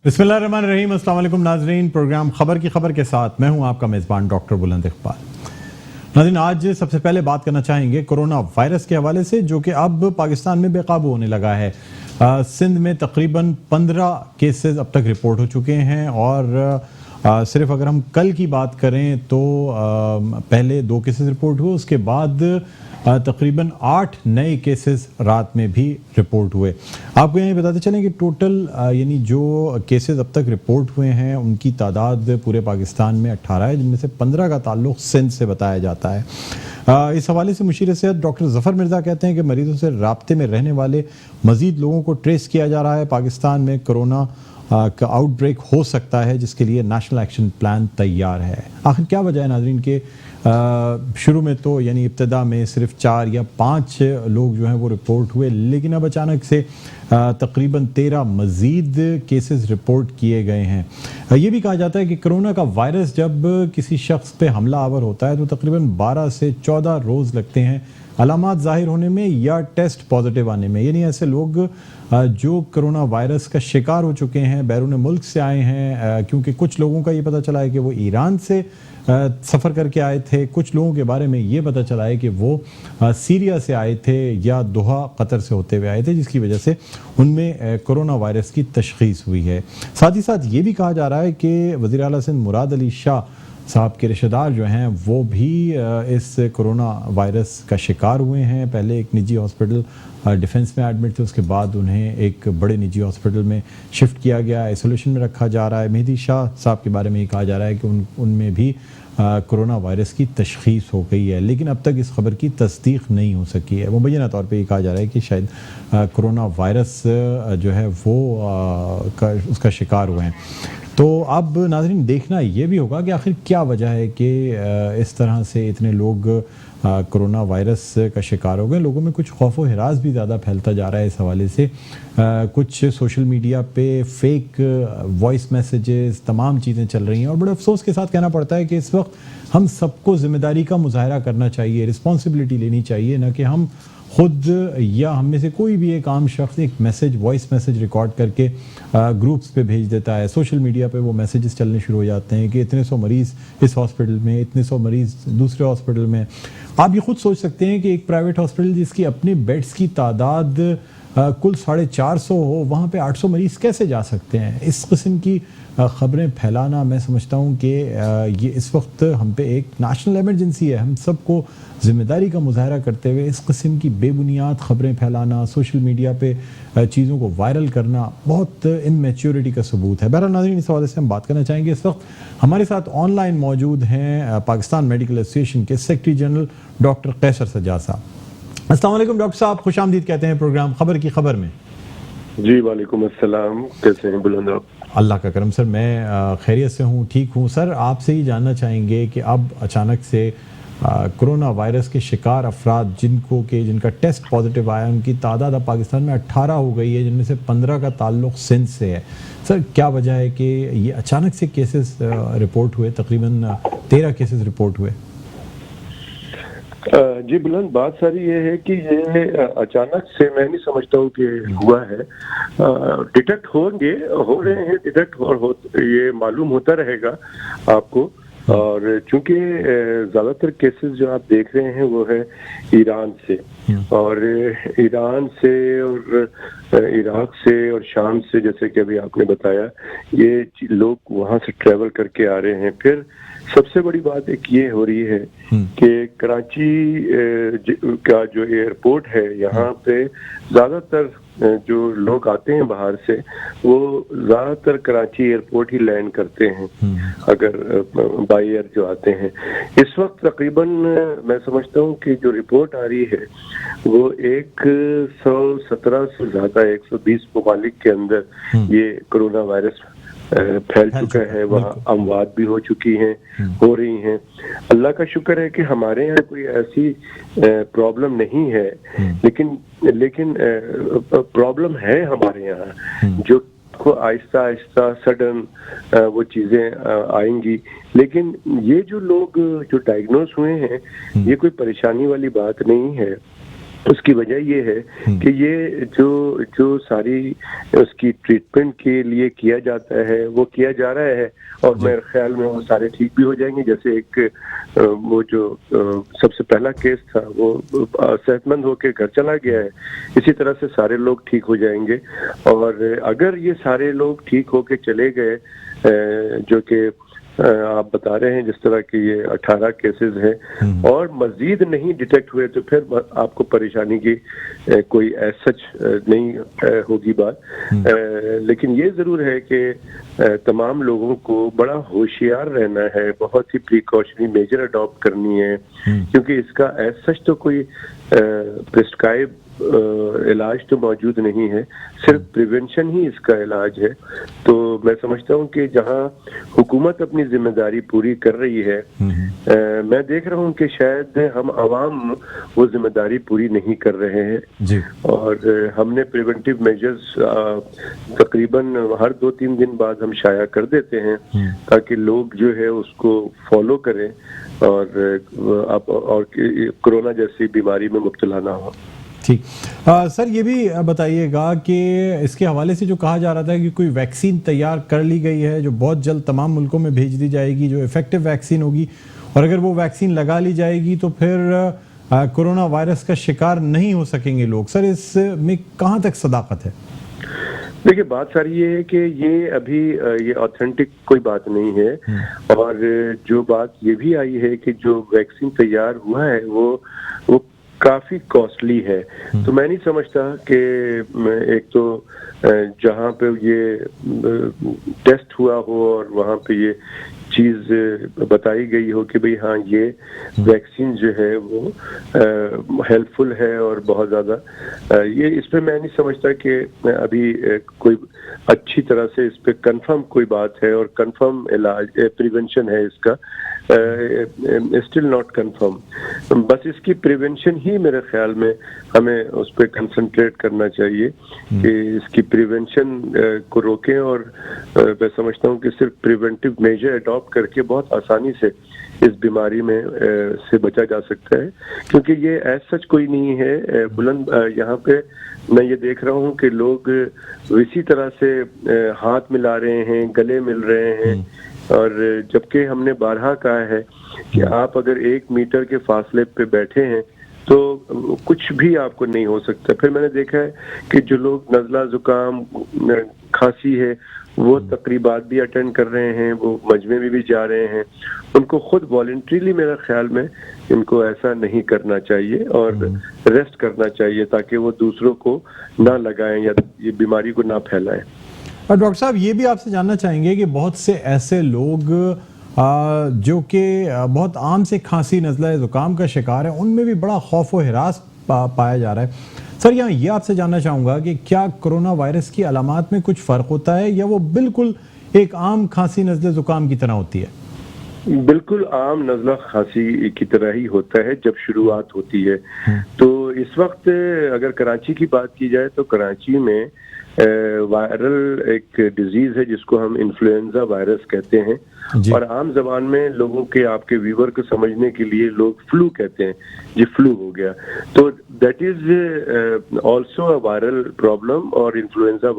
बिस्मिल्लाहिर्रहमानिर्रहीम। अस्सलाम वालेकुम नाज़रीन, प्रोग्राम खबर की खबर के साथ मैं हूं आपका मेज़बान डॉक्टर बुलंद इकबाल। नाज़रीन, आज सबसे पहले बात करना चाहेंगे कोरोना वायरस के हवाले से, जो कि अब पाकिस्तान में बेकाबू होने लगा है। सिंध में तकरीबन 15 केसेस अब तक रिपोर्ट हो चुके हैं और सिर्फ अगर हम कल की बात करें तो पहले 2 केसेस रिपोर्ट हुए, उसके बाद तकरीबन 8 नए केसेस रात में भी रिपोर्ट हुए। आपको यही बताते चलें कि टोटल यानी जो केसेस अब तक रिपोर्ट हुए हैं उनकी तादाद पूरे पाकिस्तान में 18 है, जिनमें से 15 का ताल्लुक सिंध से बताया जाता है। इस हवाले से मुशीर सेहत डॉक्टर ज़फ़र मिर्ज़ा कहते हैं कि मरीजों से राब्ते में रहने वाले मज़ीद लोगों को ट्रेस किया जा रहा है। पाकिस्तान में कोरोना का आउटब्रेक हो सकता है, जिसके लिए नेशनल एक्शन प्लान तैयार है। आखिर क्या वजह है नाज़रीन के शुरू में तो यानी इब्तदा में सिर्फ 4 या 5 लोग जो हैं वो रिपोर्ट हुए, लेकिन अब अचानक से तकरीबन 13 मज़ीद केसेस रिपोर्ट किए गए हैं। ये भी कहा जाता है कि कोरोना का वायरस जब किसी शख्स पे हमला आवर होता है तो तकरीबन 12 से 14 रोज़ लगते हैं अलामात ज़ाहिर होने में या टेस्ट पॉजिटिव आने में। यानी ऐसे लोग जो कोरोना वायरस का शिकार हो चुके हैं, बैरून मुल्क से आए हैं, क्योंकि कुछ लोगों का ये पता चला है कि वो ईरान से सफ़र करके आए थे, कुछ लोगों के बारे में ये पता चला है कि वो सीरिया से आए थे या दोहा कतर से होते हुए आए थे, जिसकी वजह से उनमें कोरोना वायरस की तशख़ीस हुई है। साथ ही साथ ये भी कहा जा रहा है कि वज़ीर आला सिंध मुराद अली शाह साहब के रिश्तेदार जो हैं वो भी इस कोरोना वायरस का शिकार हुए हैं। पहले एक निजी हॉस्पिटल डिफेंस में एडमिट थे, उसके बाद उन्हें एक बड़े निजी हॉस्पिटल में शिफ्ट किया गया, आइसोलेशन में रखा जा रहा है। मेहदी शाह साहब के बारे में ये कहा जा रहा है कि उनमें भी कोरोना वायरस की तशख़ीस हो गई है, लेकिन अब तक इस खबर की तस्दीक नहीं हो सकी है। मुबैना तौर पे ये कहा जा रहा है कि शायद कोरोना वायरस जो है वो उसका शिकार हुए हैं। तो अब नाज़रीन देखना ये भी होगा कि आखिर क्या वजह है कि इस तरह से इतने लोग कोरोना वायरस का शिकार हो गए। लोगों में कुछ खौफ व हिरास भी ज़्यादा फैलता जा रहा है इस हवाले से। कुछ सोशल मीडिया पे फेक वॉइस मैसेजेस तमाम चीज़ें चल रही हैं और बड़े अफसोस के साथ कहना पड़ता है कि इस वक्त हम सबको ज़िम्मेदारी का मुजाहरा करना चाहिए, रिस्पॉन्सिबिलिटी लेनी चाहिए, ना कि हम खुद या हम में से कोई भी एक आम शख्स एक मैसेज वॉइस मैसेज रिकॉर्ड करके ग्रुप्स पे भेज देता है। सोशल मीडिया पे वो मैसेजेस चलने शुरू हो जाते हैं कि इतने 100 मरीज़ इस हॉस्पिटल में, इतने 100 मरीज़ दूसरे हॉस्पिटल में। आप ये खुद सोच सकते हैं कि एक प्राइवेट हॉस्पिटल जिसकी अपने बेड्स की तादाद कुल 450 हो, वहाँ पे 800 मरीज़ कैसे जा सकते हैं? इस किस्म की ख़बरें फैलाना, मैं समझता हूँ कि ये इस वक्त हम पे एक नेशनल इमरजेंसी है। हम सबको ज़िम्मेदारी का मुजाहरा करते हुए इस किस्म की बेबुनियाद ख़बरें फैलाना, सोशल मीडिया पे चीज़ों को वायरल करना बहुत इमैच्योरिटी का सबूत है। बहरहाल नाज़रीन, इस हवाले से हम बात करना चाहेंगे। इस वक्त हमारे साथ ऑनलाइन मौजूद हैं पाकिस्तान मेडिकल एसोसिएशन के secretary general doctor Qaiser Sajjad साहब। अस्सलाम वालेकुम डॉक्टर साहब, खुशामदीद कहते हैं प्रोग्राम खबर की खबर में। जी वालेकुम अस्सलाम, कैसे हैं बुलंद आप? अल्लाह का करम सर, मैं खैरियत से हूँ, ठीक हूँ। सर, आपसे ही जानना चाहेंगे कि अब अचानक से कोरोना वायरस के शिकार अफराद जिनका टेस्ट पॉजिटिव आया, उनकी तादाद अब पाकिस्तान में 18 हो गई है, जिनमें से 15 का ताल्लुक सिंध से है। सर, क्या वजह है कि ये अचानक से केसेस रिपोर्ट हुए? तकरीबन 13 केसेस रिपोर्ट हुए। जी बुलंद, बात सारी ये है कि ये अचानक से मैं नहीं समझता हूँ कि हुआ है। डिटेक्ट होंगे, हो रहे हैं डिटेक्ट, और ये मालूम होता रहेगा आपको। और चूंकि ज़्यादातर केसेस जो आप देख रहे हैं वो है ईरान से, और ईरान से और इराक से और शाम से, जैसे कि अभी आपने बताया, ये लोग वहाँ से ट्रैवल करके आ रहे हैं। फिर सबसे बड़ी बात एक ये हो रही है कि कराची का जो एयरपोर्ट है, यहाँ पे ज़्यादातर जो लोग आते हैं बाहर से, वो ज़्यादातर कराची एयरपोर्ट ही लैंड करते हैं, अगर बाई एयर जो आते हैं। इस वक्त तकरीबन मैं समझता हूँ कि जो रिपोर्ट आ रही है वो 117 से ज़्यादा 120 ममालिक के अंदर ये कोरोना वायरस फैल चुका है। वहाँ अमवात भी हो चुकी हैं, हो रही हैं। अल्लाह का शुक्र है कि हमारे यहाँ कोई ऐसी प्रॉब्लम नहीं है, लेकिन प्रॉब्लम है हमारे यहाँ, जो को आहिस्ता आहिस्ता सडन वो चीज़ें आएंगी। लेकिन ये जो लोग जो डायग्नोस हुए हैं, ये कोई परेशानी वाली बात नहीं है। उसकी वजह ये है कि ये जो सारी उसकी ट्रीटमेंट के लिए किया जाता है वो किया जा रहा है, और मेरे ख्याल में वो सारे ठीक भी हो जाएंगे। जैसे एक वो जो सबसे पहला केस था वो सेहतमंद होकर घर चला गया है, इसी तरह से सारे लोग ठीक हो जाएंगे। और अगर ये सारे लोग ठीक होके चले गए, जो कि आप बता रहे हैं जिस तरह की ये 18 केसेस हैं, और मजीद नहीं डिटेक्ट हुए, तो फिर आपको परेशानी की कोई सच नहीं होगी बात। लेकिन ये जरूर है कि तमाम लोगों को बड़ा होशियार रहना है, बहुत ही प्रिकॉशनरी मेजर अडॉप्ट करनी है, क्योंकि इसका सच तो कोई प्रिस्क्राइब इलाज तो मौजूद नहीं है, सिर्फ प्रिवेंशन ही इसका इलाज है। तो मैं समझता हूँ कि जहाँ हुकूमत अपनी जिम्मेदारी पूरी कर रही है, मैं देख रहा हूँ कि शायद हम आवाम वो जिम्मेदारी पूरी नहीं कर रहे हैं जी। और हमने प्रिवेंटिव मेजर्स तकरीबन हर 2-3 दिन बाद हम शाया कर देते हैं ताकि लोग जो है उसको फॉलो करें और कोरोना जैसी बीमारी में मुब्तला ना हो। ठीक। सर ये भी बताइएगा कि इसके हवाले से जो कहा जा रहा था कि कोई वैक्सीन तैयार कर ली गई है जो बहुत जल्द तमाम मुल्कों में भेज दी जाएगी, जो इफेक्टिव वैक्सीन होगी, और अगर वो वैक्सीन लगा ली जाएगी तो फिर कोरोना वायरस का शिकार नहीं हो सकेंगे लोग। सर इसमें कहाँ तक सदाकत है? देखिए, बात सारी ये है कि ये अभी ये ऑथेंटिक कोई बात नहीं है, और जो बात ये भी आई है कि जो वैक्सीन तैयार हुआ है वो काफी कॉस्टली है। तो मैं नहीं समझता कि एक तो जहाँ पे ये टेस्ट हुआ हो और वहाँ पे ये चीज बताई गई हो कि भाई हाँ ये वैक्सीन जो है वो हेल्पफुल है और बहुत ज्यादा ये, इस पे मैं नहीं समझता कि अभी कोई अच्छी तरह से इस पे कंफर्म कोई बात है और कंफर्म इलाज प्रिवेंशन है इसका, स्टिल नॉट कंफर्म। बस इसकी प्रिवेंशन ही मेरे ख्याल में हमें उस पर कंसंट्रेट करना चाहिए कि इसकी प्रिवेंशन को रोकें, और मैं समझता हूँ कि सिर्फ प्रिवेंटिव मेजर अडॉप्ट करके बहुत आसानी से इस बीमारी में से बचा जा सकता है, क्योंकि ये ऐसा सच कोई नहीं है बुलंद। यहाँ पे मैं ये देख रहा हूँ कि लोग इसी तरह से हाथ मिला रहे हैं, गले मिल रहे हैं, और जबकि हमने बारहा कहा है कि आप अगर 1 मीटर के फासले पे बैठे हैं तो कुछ भी आपको नहीं हो सकता। फिर मैंने देखा है कि जो लोग नज़ला जुकाम खांसी है वो तकरीबात भी अटेंड कर रहे हैं, वो मजमे में भी जा रहे हैं, उनको खुद वॉलंटरीली मेरा ख्याल में इनको ऐसा नहीं करना चाहिए और रेस्ट करना चाहिए ताकि वो दूसरों को ना लगाएं या ये बीमारी को ना फैलाएं। और डॉक्टर साहब ये भी आपसे जानना चाहेंगे कि बहुत से ऐसे लोग जो कि बहुत आम से खांसी नज़ला जुकाम का शिकार है, उनमें भी बड़ा खौफ व हिरास पाया जा रहा है। सर यहाँ ये आपसे जानना चाहूँगा कि क्या कोरोना वायरस की अलामात में कुछ फ़र्क होता है या वो बिल्कुल एक आम खांसी नज़ला जुकाम की तरह होती है? बिल्कुल आम नज़ला खांसी की तरह ही होता है जब शुरुआत होती है। तो इस वक्त अगर कराची की बात की जाए तो कराची में वायरल एक डिजीज है जिसको हम इन्फ्लुएंजा वायरस कहते हैं, और आम जबान में लोगों के आपके व्यूअर को समझने के लिए लोग फ्लू कहते हैं, जी फ्लू हो गया। तो that is also a viral problem, और इन्फ्लुएंजा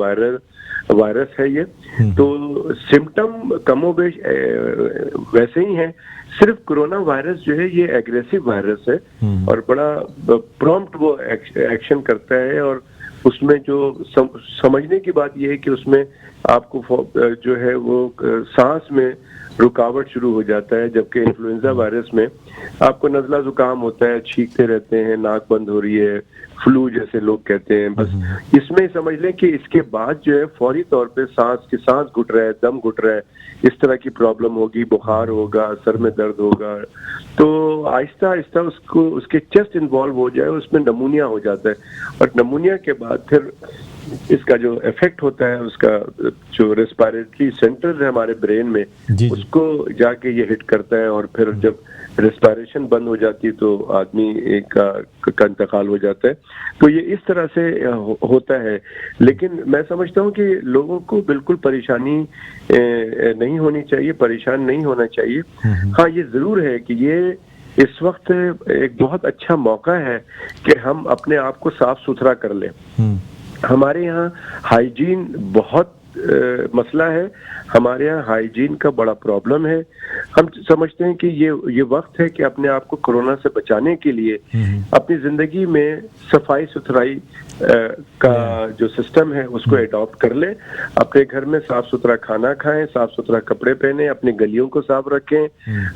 वायरस है ये। तो सिम्टम कमोबेश वैसे ही हैं, सिर्फ कोरोना वायरस जो है ये एग्रेसिव वायरस है और बड़ा प्रॉम्प्ट वो एक्शन करता है, और उसमें जो समझने की बात यह है कि उसमें आपको जो है वो सांस में रुकावट शुरू हो जाता है, जबकि इन्फ्लुएंजा वायरस में आपको नज़ला जुकाम होता है, छींकते रहते हैं, नाक बंद हो रही है, फ्लू जैसे लोग कहते हैं। बस इसमें समझ लें कि इसके बाद जो है फौरी तौर पे सांस घुट रहा है, दम घुट रहा है, इस तरह की प्रॉब्लम होगी, बुखार होगा, सर में दर्द होगा। तो आहिस्ता आहिस्ता उसके चेस्ट इन्वॉल्व हो जाए, उसमें नमूनिया हो जाता है, और नमूनिया के बाद फिर इसका जो इफेक्ट होता है, उसका जो रेस्पिरेटरी सेंटर है हमारे ब्रेन में, उसको जाके ये हिट करता है, और फिर जब रेस्पिरेशन बंद हो जाती है तो आदमी का इंतकाल हो जाता है। तो ये इस तरह से होता है। लेकिन मैं समझता हूँ कि लोगों को बिल्कुल परेशानी नहीं होनी चाहिए, परेशान नहीं होना चाहिए। हाँ, ये जरूर है कि ये इस वक्त एक बहुत अच्छा मौका है कि हम अपने आप को साफ सुथरा कर लें। हमारे यहाँ हाइजीन बहुत मसला है, हमारे यहाँ हाइजीन का बड़ा प्रॉब्लम है। हम समझते हैं कि ये वक्त है कि अपने आप को कोरोना से बचाने के लिए अपनी जिंदगी में सफाई सुथराई का जो सिस्टम है उसको एडॉप्ट कर ले। अपने घर में साफ सुथरा खाना खाएं, साफ सुथरा कपड़े पहने, अपनी गलियों को साफ रखें,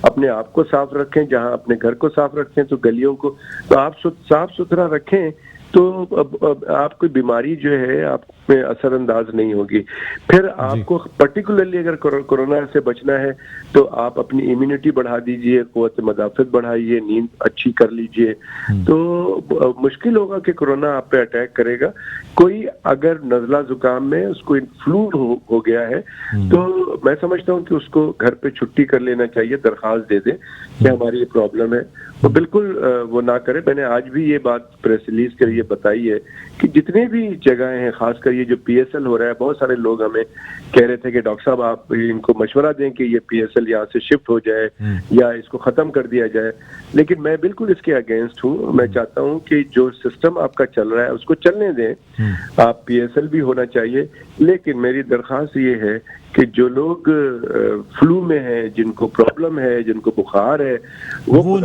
अपने आप को साफ रखें। जहां अपने घर को साफ रखें तो गलियों को तो आप साफ सुथरा रखें, तो अब आपकी बीमारी जो है आप में असरअंदाज नहीं होगी। फिर आपको पर्टिकुलरली अगर कोरोना से बचना है तो आप अपनी इम्यूनिटी बढ़ा दीजिए, क़ुव्वत मदाफ़त बढ़ाइए, नींद अच्छी कर लीजिए। तो मुश्किल होगा कि कोरोना आप पे अटैक करेगा। कोई अगर नज़ला जुकाम में उसको फ्लू हो गया है तो मैं समझता हूँ कि उसको घर पे छुट्टी कर लेना चाहिए, दरख्वास्त दे दे कि हमारी ये प्रॉब्लम है। तो बिल्कुल वो ना करे। मैंने आज भी ये बात प्रेस रिलीज के लिए बताई है कि जितने भी जगह हैं, खासकर ये जो PSL हो रहा है, बहुत सारे लोग हमें कह रहे थे कि डॉक्टर साहब आप इनको मशवरा दें कि ये PSL यहाँ से शिफ्ट हो जाए या इसको खत्म कर दिया जाए। लेकिन मैं बिल्कुल इसके अगेंस्ट हूँ। मैं चाहता हूँ कि जो सिस्टम आपका चल रहा है उसको चलने दें। आप PSL भी होना चाहिए, लेकिन मेरी दरख्वास्त ये है कि जो लोग फ्लू में हैं, जिनको प्रॉब्लम है, जिनको बुखार है, वो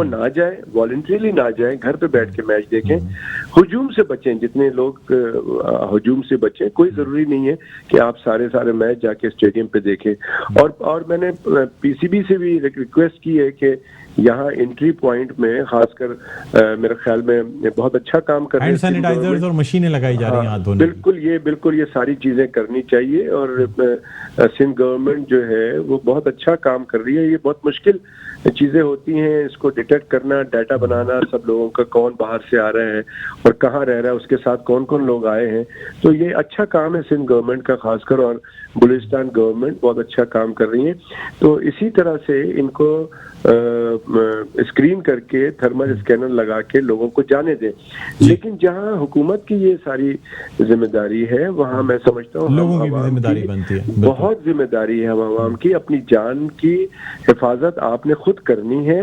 ना जाए, वॉलंटरीली ना जाए, घर पे बैठ के मैच देखें। हुजूम से बचें, जितने लोग हुजूम से बचें। कोई जरूरी नहीं है कि आप सारे मैच जाके स्टेडियम पे देखें। और मैंने PCB से भी रिक्वेस्ट की है कि यहाँ एंट्री पॉइंट में खासकर मेरे ख्याल में बहुत अच्छा काम कर रहे हैं, सैनिटाइजर्स और मशीनें लगाई जा रही हैं हाथ धोने। बिल्कुल ये सारी चीजें करनी चाहिए। और सिंध गवर्नमेंट जो है वो बहुत अच्छा काम कर रही है। ये बहुत मुश्किल चीजें होती हैं, इसको डिटेक्ट करना, डाटा बनाना, सब लोगों का कौन बाहर से आ रहा है और कहाँ रह रहा है, उसके साथ कौन कौन लोग आए हैं। तो ये अच्छा काम है सिंध गवर्नमेंट का खासकर, और बलूचिस्तान गवर्नमेंट बहुत अच्छा काम कर रही है। तो इसी तरह से इनको स्क्रीन करके थर्मल स्कैनर लगा के लोगों को जाने दें। लेकिन जहां हुकूमत की ये सारी जिम्मेदारी है, वहां मैं समझता हूँ लोगों की भी जिम्मेदारी बनती है। बहुत जिम्मेदारी है हम आवाम की। अपनी जान की हिफाजत आपने खुद करनी है।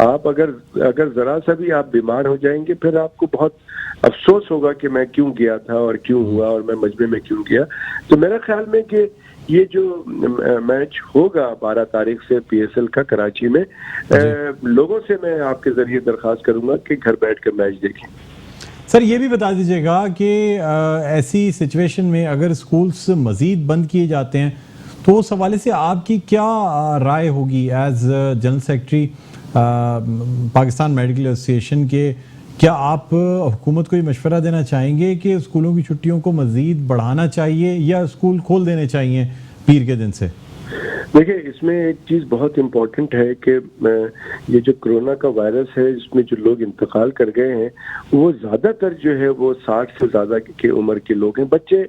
आप अगर जरा सा भी आप बीमार हो जाएंगे, फिर आपको बहुत अफसोस होगा कि मैं क्यों गया था और क्यों हुआ और मैं मजमे में क्यों गया। तो मेरा ख्याल में कि ये जो मैच होगा 12 तारीख से PSL का कराची में, लोगों से मैं आपके जरिए दरख्वास्त करूंगा कि घर बैठ कर मैच देखें। सर ये भी बता दीजिएगा कि ऐसी सिचुएशन में अगर स्कूल्स मजीद बंद किए जाते हैं तो उस हवाले से आपकी क्या राय होगी as general secretary Pakistan medical association के? क्या आप हुकूमत को ये मशवरा देना चाहेंगे कि स्कूलों की छुट्टियों को मजीद बढ़ाना चाहिए या स्कूल खोल देने चाहिए पीर के दिन से? देखिए, इसमें एक चीज़ बहुत इम्पोर्टेंट है कि ये जो कोरोना का वायरस है, इसमें जो लोग इंतकाल कर गए हैं वो ज़्यादातर जो है वो 60 से ज़्यादा की उम्र के लोग हैं। बच्चे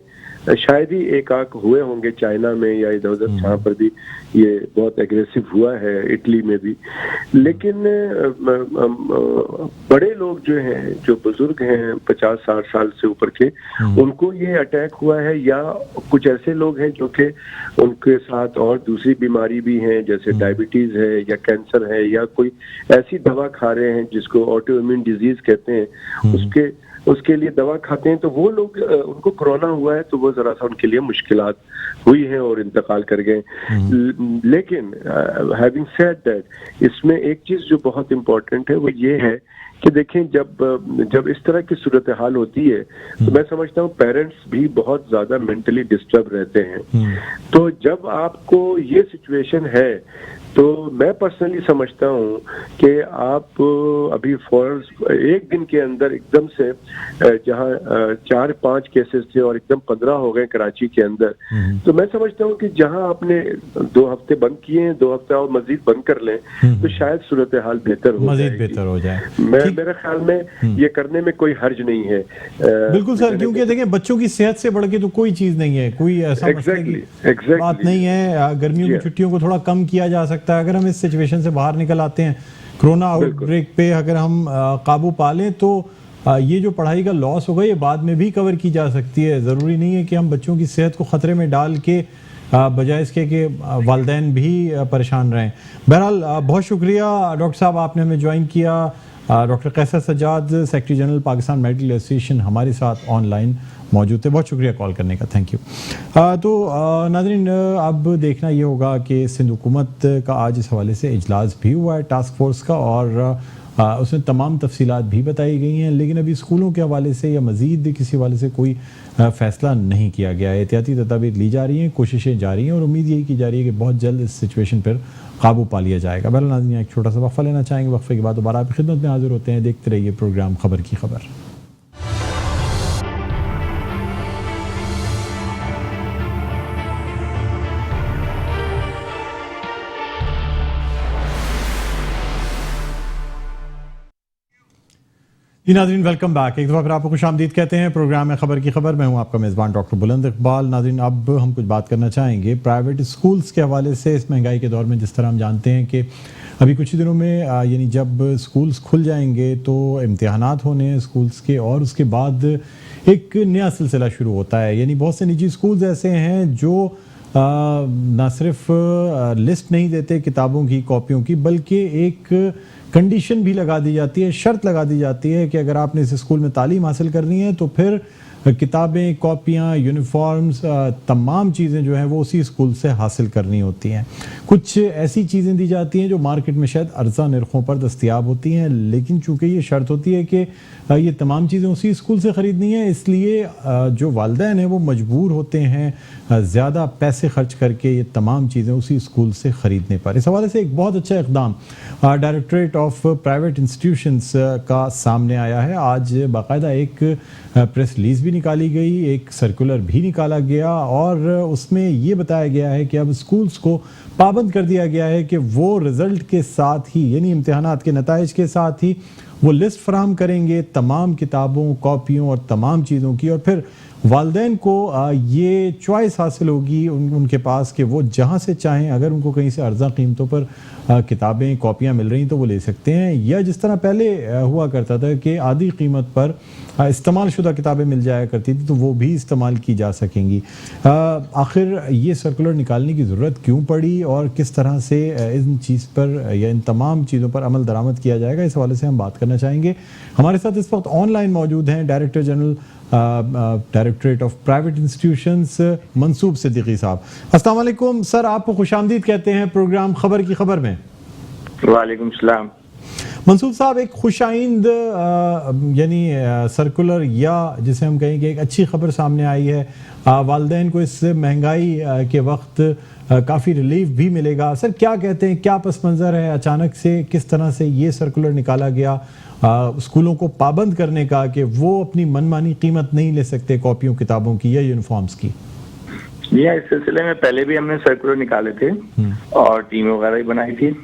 शायद ही एक आध हुए होंगे चाइना में या इधर उधर, जहाँ पर भी ये बहुत एग्रेसिव हुआ है, इटली में भी। लेकिन बड़े लोग जो हैं, जो बुजुर्ग हैं 50-60 साल से ऊपर के, उनको ये अटैक हुआ है, या कुछ ऐसे लोग हैं जो कि उनके साथ और दूसरी बीमारी भी हैं, जैसे डायबिटीज है या कैंसर है, या कोई ऐसी दवा खा रहे हैं जिसको ऑटो इम्यून डिजीज कहते हैं, उसके लिए दवा खाते हैं। तो वो लोग, उनको कोरोना हुआ है तो वो जरा सा उनके लिए मुश्किलात हुई है और इंतकाल कर गए। लेकिन हैविंग सेड दैट, इसमें एक चीज जो बहुत इम्पोर्टेंट है वो ये है कि देखें, जब इस तरह की सूरत हाल होती है तो मैं समझता हूँ पेरेंट्स भी बहुत ज्यादा मेंटली डिस्टर्ब रहते हैं। तो जब आपको ये सिचुएशन है तो मैं पर्सनली समझता हूँ कि आप अभी फौरन एक दिन के अंदर एकदम से जहाँ 4-5 केसेस थे और एकदम 15 हो गए कराची के अंदर, तो मैं समझता हूँ कि जहाँ आपने 2 हफ्ते बंद किए हैं, 2 हफ्ते और मजीद बंद कर लें तो शायद सूरत हाल बेहतर हो जाए। मेरे ख्याल में ये करने में कोई हर्ज नहीं है। बिल्कुल सर, क्योंकि देखें बच्चों की सेहत से बढ़ के तो कोई चीज नहीं है, कोई ऐसा बात नहीं है। गर्मियों की छुट्टियों को थोड़ा कम किया जा सकता है। अगर हम इस सिचुएशन से बाहर निकल आते हैं, कोरोना आउटब्रेक पे अगर हम काबू पा लें, तो ये जो पढ़ाई का लॉस होगा ये बाद में भी कवर की जा सकती है। ज़रूरी नहीं है कि हम बच्चों की सेहत को ख़तरे में डाल के बजाय इसके कि वालिदैन भी परेशान रहें। बहरहाल बहुत शुक्रिया डॉक्टर साहब, आपने हमें ज्वाइन किया। Doctor Qaiser Sajjad, secretary general Pakistan medical association, हमारे साथ ऑनलाइन मौजूद थे। बहुत शुक्रिया कॉल करने का, थैंक यू। तो नाज़रीन, अब देखना ये होगा कि सिंध हुकूमत का आज इस हवाले से इजलास भी हुआ है टास्क फोर्स का, और उसमें तमाम तफसीलात भी बताई गई हैं, लेकिन अभी स्कूलों के हवाले से या मज़ीद किसी हवाले से कोई फ़ैसला नहीं किया गया है। एहतियाती तदाबीर ली जा रही हैं, कोशिशें जारी हैं, और उम्मीद यही की जा रही है कि बहुत जल्द इस सिचुएशन पर काबू पा लिया जाएगा। बहरहाल नाज़रीन, एक छोटा सा वक्फा लेना चाहेंगे, वक्फे के बाद दोबारा आपकी खिदमत में हाजिर होते हैं। देखते रहिए प्रोग्राम खबर की खबर। जी नाज़रीन, वेलकम बैक। एक दफ़ा फिर आपको खुशामदीद कहते हैं प्रोग्राम में खबर की खबर। मैं हूं आपका मेज़बान डॉक्टर बुलंद इकबाल। नाज़रीन, अब हम कुछ बात करना चाहेंगे प्राइवेट स्कूल्स के हवाले से। इस महंगाई के दौर में जिस तरह हम जानते हैं कि अभी कुछ ही दिनों में यानी जब स्कूल्स खुल जाएंगे तो इम्तिहानात होने हैं स्कूल्स के, और उसके बाद एक नया सिलसिला शुरू होता है। यानी बहुत से निजी स्कूल्स ऐसे हैं जो ना सिर्फ लिस्ट नहीं देते किताबों की, कॉपियों की, बल्कि एक कंडीशन भी लगा दी जाती है, शर्त लगा दी जाती है कि अगर आपने इस स्कूल में तालीम हासिल करनी है तो फिर किताबें, कॉपियाँ, यूनिफॉर्म्स, तमाम चीज़ें जो हैं वो उसी स्कूल से हासिल करनी होती हैं। कुछ ऐसी चीज़ें दी जाती हैं जो मार्केट में शायद अर्जा नरखों पर दस्तयाब होती हैं, लेकिन चूँकि ये शर्त होती है कि ये तमाम चीज़ें उसी स्कूल से ख़रीदनी है, इसलिए जो वालिदैन हैं वो मजबूर होते हैं ज़्यादा पैसे खर्च करके ये तमाम चीज़ें उसी स्कूल से ख़रीदने पर। इस हवाले से एक बहुत अच्छा इक़दाम डायरेक्टरेट ऑफ प्राइवेट इंस्टीट्यूशंस का सामने आया है। आज बाकायदा एक प्रेस रिलीज़ भी निकाली गई, एक सर्कुलर भी निकाला गया, और उसमें ये बताया गया है कि अब स्कूल्स को पाबंद कर दिया गया है कि वो रिज़ल्ट के साथ ही, यानी इम्तिहानात के नताइज के साथ ही वो लिस्ट फराहम करेंगे तमाम किताबों, कॉपियों और तमाम चीज़ों की, और फिर वालिदैन को ये चॉइस हासिल होगी उनके पास कि वो जहाँ से चाहें, अगर उनको कहीं से अर्जा कीमतों पर किताबें, कॉपियाँ मिल रही तो वो ले सकते हैं, या जिस तरह पहले हुआ करता था कि आधी कीमत पर इस्तेमाल शुदा किताबें मिल जाया करती थी तो वो भी इस्तेमाल की जा सकेंगी। आखिर ये सर्कुलर निकालने की ज़रूरत क्यों पड़ी और किस तरह से इन चीज़ पर या इन तमाम चीज़ों पर अमल दरामद किया जाएगा, इस हवाले से हम बात करना चाहेंगे। हमारे साथ इस वक्त ऑनलाइन मौजूद हैं director general directorate of private institutions Mansoob Siddiqui sahab. अस्सलाम वालेकुम सर, आपको खुशामदीद कहते हैं प्रोग्राम खबर की खबर में। वालेकुम सलाम। मंसूब साहब, एक खुशाइंद यानी सर्कुलर या जिसे हम कहेंगे एक अच्छी खबर सामने आई है। वालिदैन को इस महंगाई के वक्त काफ़ी रिलीफ भी मिलेगा। सर क्या कहते हैं, क्या पस मंज़र है, अचानक से किस तरह से ये सर्कुलर निकाला गया स्कूलों को पाबंद करने का कि वो अपनी मनमानी कीमत नहीं ले सकते कॉपियों, किताबों की या यूनिफॉर्म्स की? जी हाँ, इस सिलसिले में पहले भी हमने सर्कुलर निकाले थे और टीम वगैरह भी बनाई थी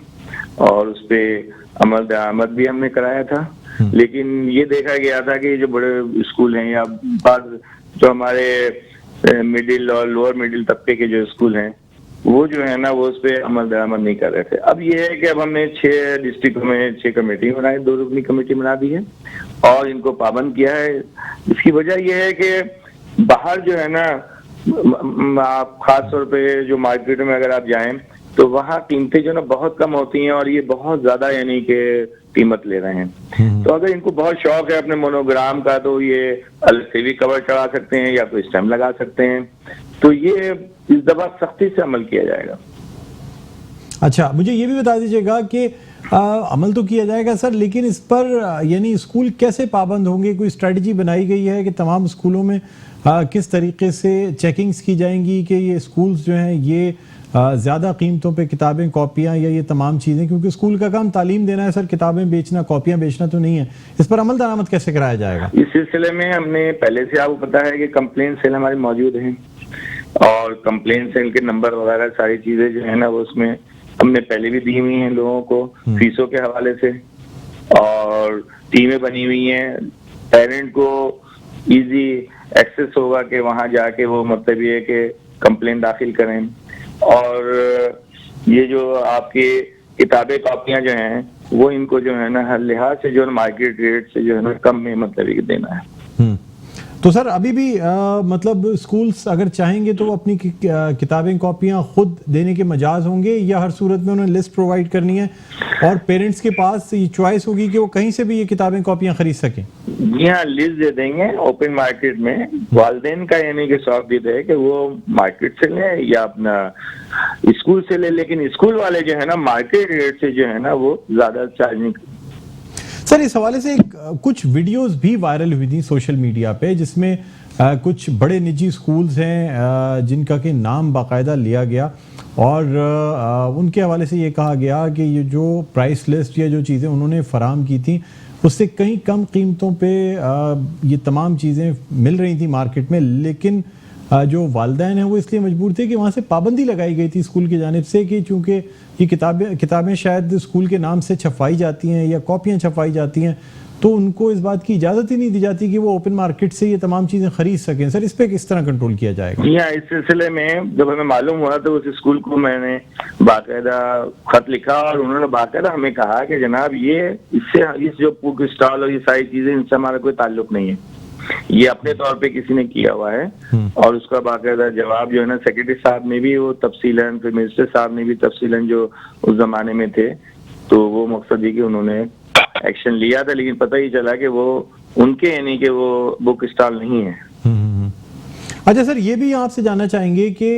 और उस पर अमल दरामद भी हमने कराया था, लेकिन ये देखा गया था कि जो बड़े स्कूल हैं या बाद जो हमारे मिडिल और लोअर मिडिल तबके के जो स्कूल हैं वो जो है ना वो उस पर अमल दरामद नहीं कर रहे थे। अब ये है कि अब हमने 6 डिस्ट्रिक्टों में 6 कमेटी बनाई, 2 रुकनी कमेटी बना दी है और इनको पाबंद किया है। इसकी वजह ये है कि बाहर जो है ना, आप खास तौर पे जो मार्केट में अगर आप जाएं तो वहाँ कीमतें जो ना बहुत कम होती हैं और ये बहुत ज्यादा यानी कि कीमत ले रहे हैं। तो अगर इनको बहुत शौक है अपने मोनोग्राम का तो ये अलग से भी कवर चढ़ा सकते हैं या तो स्टैम्प लगा सकते हैं। तो ये इस दफा सख्ती से अमल किया जाएगा। अच्छा, मुझे ये भी बता दीजिएगा कि अमल तो किया जाएगा सर, लेकिन इस पर यानी स्कूल कैसे पाबंद होंगे? कोई स्ट्रेटजी बनाई गई है कि तमाम स्कूलों में किस तरीके से चेकिंग्स की जाएंगी कि ये स्कूल्स जो हैं ये ज़्यादा कीमतों पे किताबें, कॉपियाँ या ये तमाम चीज़ें, क्योंकि स्कूल का काम तालीम देना है सर, किताबें बेचना, कॉपियाँ बेचना तो नहीं है। इस पर अमल दरामद कैसे कराया जाएगा? इस सिलसिले में हमने पहले से आपको पता है कि कंप्लेंट सेल हमारी मौजूद है और कंप्लेंट सेल के नंबर वगैरह सारी चीज़ें जो है ना वो उसमें हमने पहले भी दी हुई हैं लोगों को फीसों के हवाले से, और टीमें बनी हुई हैं। पेरेंट को इजी एक्सेस होगा कि वहां जाके वो मतलब ये कि कंप्लेंट दाखिल करें, और ये जो आपकी किताबें, कॉपियां जो हैं वो इनको जो है ना हर लिहाज से जो मार्केट रेट से जो है ना कम में मतलब ये देना है। तो सर अभी भी मतलब स्कूल्स अगर चाहेंगे तो वो अपनी किताबें कॉपियां खुद देने के मजाज होंगे, या हर सूरत में उन्हें लिस्ट प्रोवाइड करनी है और पेरेंट्स के पास ये चॉइस होगी कि वो कहीं से भी ये किताबें कॉपियां खरीद सकें? जी हाँ, लिस्ट दे देंगे ओपन मार्केट में। वालिदैन का यानी कि शौक भी है कि वो मार्केट से ले या अपना स्कूल से ले, लेकिन स्कूल वाले जो है ना मार्केट रेट से जो है ना वो ज्यादा चार्ज नहीं। सर इस हवाले से कुछ वीडियोस भी वायरल हुई थी सोशल मीडिया पे, जिसमें कुछ बड़े निजी स्कूल्स हैं जिनका कि नाम बाकायदा लिया गया और उनके हवाले से ये कहा गया कि ये जो प्राइस लिस्ट या जो चीज़ें उन्होंने फराहम की थी उससे कहीं कम कीमतों पे ये तमाम चीज़ें मिल रही थी मार्केट में, लेकिन जो वालिदैन हैं वो इसलिए मजबूर थे कि वहाँ से पाबंदी लगाई गई थी स्कूल की जानिब से कि चूँकि ये किताबें शायद स्कूल के नाम से छपवाई जाती हैं या कॉपियाँ छपवाई जाती हैं, तो उनको इस बात की इजाज़त ही नहीं दी जाती कि वो ओपन मार्केट से ये तमाम चीज़ें खरीद सकें। सर इस पर किस तरह कंट्रोल किया जाएगा? या इस सिलसिले में जब हमें मालूम हुआ तो उस स्कूल को मैंने बाकायदा खत लिखा और उन्होंने बाकायदा हमें कहा कि जनाब ये इससे इस जो बुक स्टॉल और ये सारी चीजें इनसे हमारा कोई ताल्लुक नहीं है, ये अपने तौर पे किसी ने किया हुआ है। और उसका बाकायदा जवाब जो है ना सेक्रेटरी साहब ने भी वो तफसीलन, फिर मिनिस्टर साहब ने भी तफसीलन जो उस जमाने में थे, तो वो मकसद ही कि उन्होंने एक्शन लिया था, लेकिन पता ही चला कि वो उनके यानी कि वो बुक स्टॉल नहीं है। अच्छा सर ये भी आपसे जानना चाहेंगे कि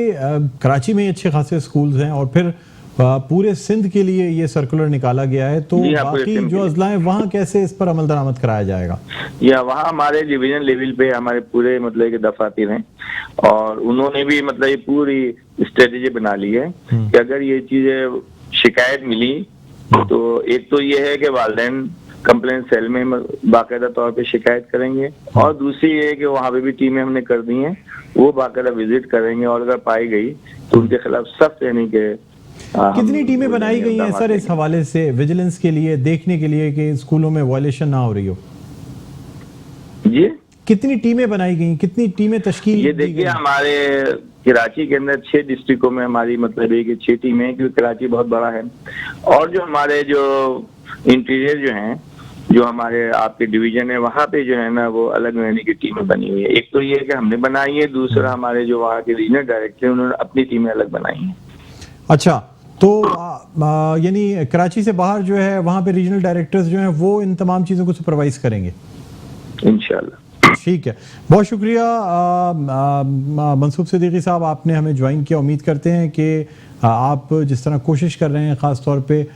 कराची में अच्छे खासे स्कूल्स हैं और फिर पूरे सिंध के लिए ये सर्कुलर निकाला गया है, तो बाकी जो अजला हैं वहाँ कैसे इस पर अमल दरामद कराया जाएगा? या वहाँ हमारे डिवीजन लेवल पे हमारे पूरे मतलब के दफातर हैं और उन्होंने भी मतलब ये पूरी स्ट्रेटेजी बना ली है कि अगर ये चीजें शिकायत मिली तो एक तो ये है कि वालिदैन कंप्लेंट सेल में बाकायदा तौर पे शिकायत करेंगे और दूसरी ये है कि वहाँ पे भी टीमें हमने कर दी हैं, वो बाकायदा विजिट करेंगे और अगर पाई गई तो उनके खिलाफ सख्त यानी कि कितनी टीमें बनाई गई हैं सर इस हवाले से विजिलेंस के लिए, देखने के लिए कि स्कूलों में वायलेशन ना हो रही हो? जी कितनी टीमें बनाई गई, कितनी टीमें तश्कील? ये देखिए हमारे कराची के अंदर 6 डिस्ट्रिक्टों में हमारी मतलब है कि 6 टीमें हैं, क्योंकि कराची बहुत बड़ा है। और जो हमारे जो इंटीरियर जो हैं, जो हमारे आपके डिवीजन है, वहाँ पे जो है ना वो अलग रहने की टीमें बनी हुई है। एक तो ये है कि हमने बनाई है, दूसरा हमारे जो वहाँ के रीजनल डायरेक्टर उन्होंने अपनी टीमें अलग बनाई हैं। अच्छा, तो यानी कराची से बाहर जो है वहाँ पे रीजनल डायरेक्टर्स जो हैं वो इन तमाम चीज़ों को सुपरवाइज करेंगे इंशाल्लाह। ठीक है, बहुत शुक्रिया मंसूब सिद्दीकी साहब, आपने हमें ज्वाइन किया। उम्मीद करते हैं कि आप जिस तरह कोशिश कर रहे हैं ख़ास तौर पे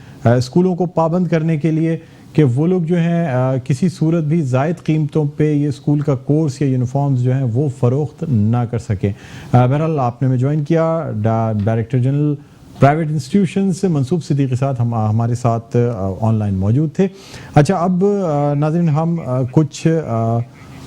स्कूलों को पाबंद करने के लिए कि वो लोग जो हैं किसी सूरत भी ज़ायद कीमतों पे ये स्कूल का कोर्स या यूनिफॉर्म्स जो हैं वो फ़रोख्त ना कर सकें। बहरहाल आपने हमें ज्वाइन किया। डायरेक्टर जनरल प्राइवेट इंस्टीट्यूशन से मंसूब सिद्दीकी साथ हमारे साथ ऑनलाइन मौजूद थे। अच्छा, अब नाज़रीन हम कुछ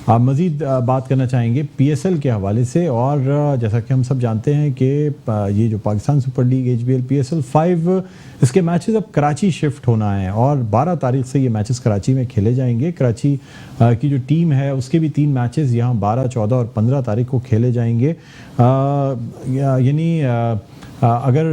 मज़ीद बात करना चाहेंगे PSL के हवाले से, और जैसा कि हम सब जानते हैं कि ये जो Pakistan super league HBL PSL 5 इसके मैचेस अब कराची शिफ्ट होना है और 12 तारीख से ये मैचेस कराची में खेले जाएंगे। कराची की जो टीम है उसके भी 3 मैचेस यहाँ 12, 14 और 15 तारीख को खेले जाएंगे। यानी अगर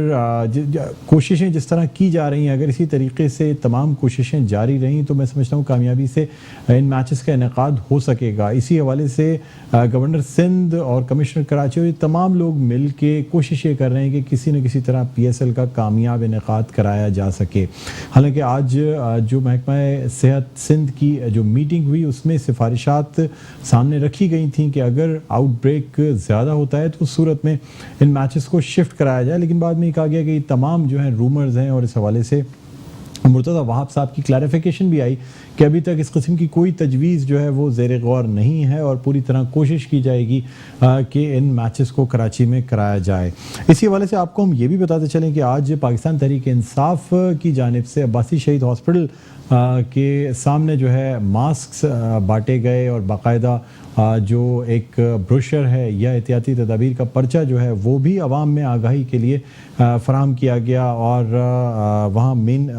कोशिशें जिस तरह की जा रही हैं, अगर इसी तरीके से तमाम कोशिशें जारी रहीं तो मैं समझता हूँ कामयाबी से इन मैचेस का इनेकाद हो सकेगा। इसी हवाले से गवर्नर सिंध और कमिश्नर कराची और तमाम लोग मिल के कोशिश ये कर रहे हैं कि किसी न किसी तरह PSL का कामयाब इनेकाद कराया जा सके। हालांकि आज जो महकमा सेहत सिंध की जो मीटिंग हुई उसमें सिफारिशात सामने रखी गई थी कि अगर आउटब्रेक ज़्यादा होता है तो उस सूरत में इन मैचेस को शिफ्ट कराया जाए, लेकिन बाद में कहा गया कि तमाम जो हैं रूमर्स हैं और इस हवाले से मुर्तज़ा वहाब साहब की क्लैरिफिकेशन भी आई कि अभी तक इस किस्म की कोई तजवीज़ जो है वो ज़ेर गौर नहीं है और पूरी तरह कोशिश की जाएगी कि इन मैचेस को कराची में कराया जाए। इसी हवाले से आपको हम ये भी बताते चलें कि आज पाकिस्तान तहरीक इंसाफ की जानिब से अब्बासी शहीद हॉस्पिटल के सामने जो है मास्क बांटे गए और बाकायदा जो एक ब्रोशर है या एहतियाती तदाबीर का पर्चा जो है वो भी आवाम में आगाही के लिए फराहम किया गया। और वहाँ मेन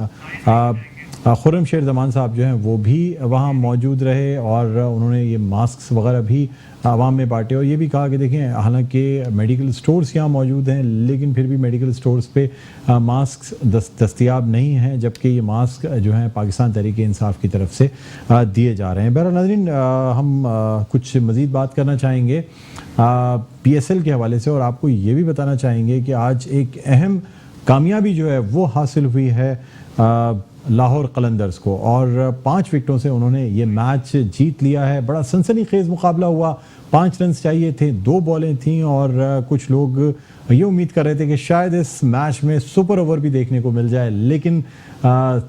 खुर्रम शेर जमान साहब जो हैं वो भी वहाँ मौजूद रहे और उन्होंने ये मास्क वगैरह भी आवाम में बांटे और ये भी कहा कि देखें हालांकि मेडिकल स्टोर्स यहाँ मौजूद हैं लेकिन फिर भी मेडिकल स्टोर्स पे मास्क दस्तयाब नहीं हैं, जबकि ये मास्क जो हैं पाकिस्तान तहरीक इंसाफ की तरफ से दिए जा रहे हैं। बहरहाल नाज़रीन, हम कुछ मज़ीद बात करना चाहेंगे PSL के हवाले से और आपको ये भी बताना चाहेंगे कि आज एक अहम कामयाबी जो है वो हासिल हुई है लाहौर कलंदर्स को और 5 विकेटों से उन्होंने ये मैच जीत लिया है। बड़ा सनसनीखेज मुकाबला हुआ, 5 रन चाहिए थे, 2 बॉलें थीं और कुछ लोग ये उम्मीद कर रहे थे कि शायद इस मैच में सुपर ओवर भी देखने को मिल जाए, लेकिन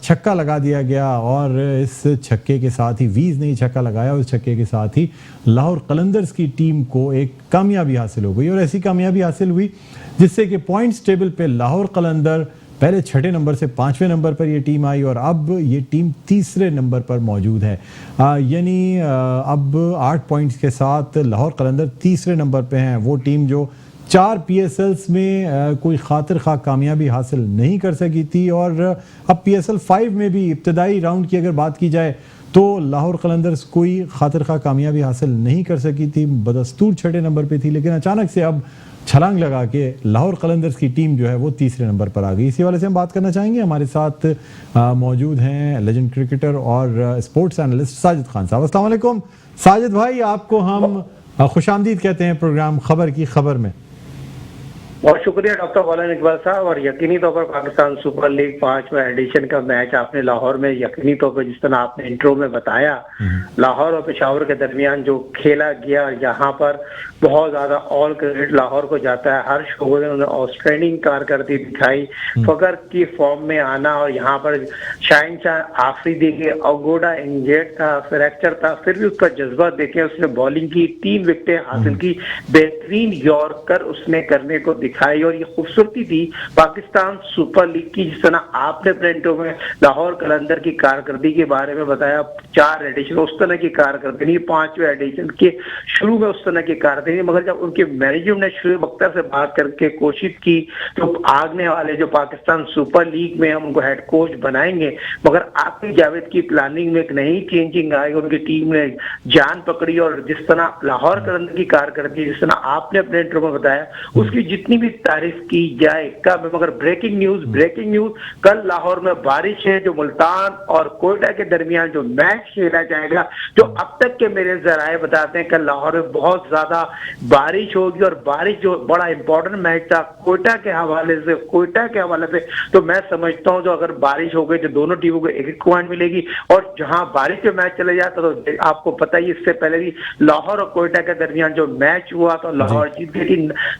छक्का लगा दिया गया और इस छक्के के साथ ही वीज़ ने छक्का लगाया, उस छक्के के साथ ही लाहौर कलंदर्स की टीम को एक कामयाबी हासिल हो गई और ऐसी कामयाबी हासिल हुई जिससे कि पॉइंट्स टेबल पे लाहौर कलंदर पहले 6ठे नंबर से 5वें नंबर पर ये टीम आई और अब ये टीम 3रे नंबर पर मौजूद है। यानी अब 8 पॉइंट्स के साथ लाहौर कलंदर 3रे नंबर पे हैं। वो टीम जो 4 PSLs में कोई खातिर खा कामयाबी हासिल नहीं कर सकी थी और अब PSL 5 में भी इब्तदाई राउंड की अगर बात की जाए तो लाहौर कलंदर्स कोई खातिर खा कामयाबी हासिल नहीं कर सकी थी, बदस्तूर 6ठे नंबर पे थी, लेकिन अचानक से अब छलांग लगा के लाहौर कलंदर्स की टीम जो है वो 3रे नंबर पर आ गई। इसी वाले से हम बात करना चाहेंगे। हमारे साथ मौजूद हैं लेजेंड क्रिकेटर और स्पोर्ट्स एनालिस्ट साजिद खान साहब। अस्सलाम वालेकुम साजिद भाई, आपको हम खुशामदीद कहते हैं प्रोग्राम खबर की खबर में। बहुत शुक्रिया डॉक्टर बुलंद इकबाल साहब। और यकीनी तौर पर पाकिस्तान सुपर लीग 5वां एडिशन का मैच आपने लाहौर में यकीनी तौर पर जिस तरह आपने इंट्रो में बताया, लाहौर और पेशावर के दरमियान जो खेला गया, यहाँ पर बहुत ज्यादा ऑल क्रेडिट लाहौर को जाता है। हर शोबे में उन्होंने आउटस्टैंडिंग कारकर्दगी दिखाई, फकर की फॉर्म में आना और यहाँ पर शाहिन शाह आफरीदी के अगोडा इंजर्ड था, फ्रैक्चर था, फिर भी उसका जज्बा देखें, उसने बॉलिंग की, 3 विकेटें हासिल की, बेहतरीन यॉर्कर उसने करने को दिखाई और ये खूबसूरती थी पाकिस्तान सुपर लीग की। जिस तरह आपने अपने इंटरव्यू में लाहौर कलंदर की कारकर्दगी के बारे में बताया, 4 एडिशन उस तरह की कारकर्दगी नहीं, 5वें एडिशन के शुरू में उस तरह की कारकर्दगी, मगर जब उनके मैनेजर ने शुएब अख्तर से बात करके कोशिश की तो आगने वाले जो पाकिस्तान सुपर लीग में हम उनको हेड कोच बनाएंगे, मगर आपकी जावेद की प्लानिंग में एक नई चेंजिंग आई, उनकी टीम ने जान पकड़ी और जिस तरह लाहौर कलंदर की कारकर्दगी जिस तरह आपने अपने इंटरव्यू में बताया उसकी जितनी भी तारीफ की जाए कम। मगर ब्रेकिंग न्यूज कल लाहौर में बारिश है, जो मुल्तान और कोयटा के दरमियान जो मैच खेला जाएगा, जो अब तक के मेरे जराए बताते हैं कल लाहौर में बहुत ज्यादा बारिश होगी और बारिश जो बड़ा इंपॉर्टेंट मैच था कोयटा के हवाले से, तो मैं समझता हूं जो अगर बारिश हो गई तो दोनों टीमों को 1-1 पॉइंट मिलेगी और जहां बारिश में मैच चले जाता तो आपको पता ही इससे पहले भी लाहौर और कोयटा के दरमियान जो मैच हुआ तो लाहौर जीत गई थी